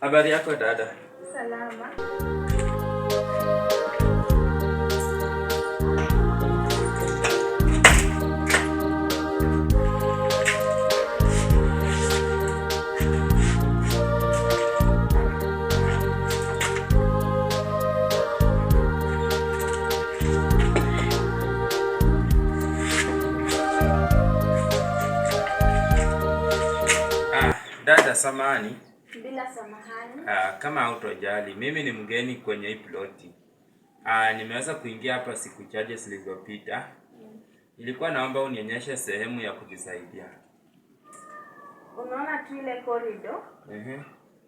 Habari yako dada? Salama. Dada samahani. Bila samahani. Kama hautojali, mimi ni mgeni kwenye hii ploti. Nimeweza kuingia hapa siku chache zilizopita. Nilikuwa naomba unionyeshe sehemu ya kujisaidia. Unaona tu ile corridor?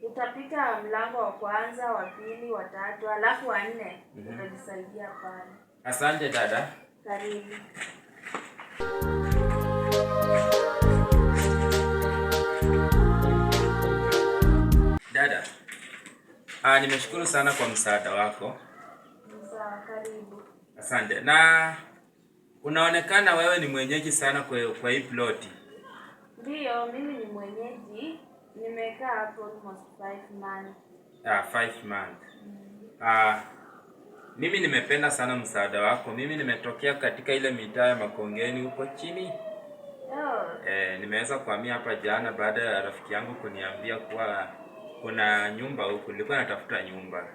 Utapita mlango wa kwanza, wa pili, wa tatu, alafu wa nne. Utajisaidia pale. Asante dada. Karibu. Dada, nimeshukuru sana kwa msaada wako. Sawa, karibu. Asante. Na unaonekana wewe ni mwenyeji sana kwa hii ploti. Ndio, mimi ni mwenyeji. Nimekaa hapo almost 5 months. 5 months. Mimi nimependa sana msaada wako. Mimi nimetokea katika ile mitaa ya Makongeni huko chini. Nimeweza kuhamia hapa jana baada ya rafiki yangu kuniambia kuwa kuna nyumba huku. Nilikuwa natafuta nyumba.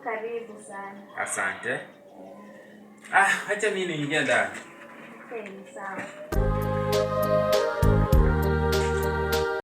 Karibu sana. Asante. Acha mimi niingie ndani. Okay, sawa.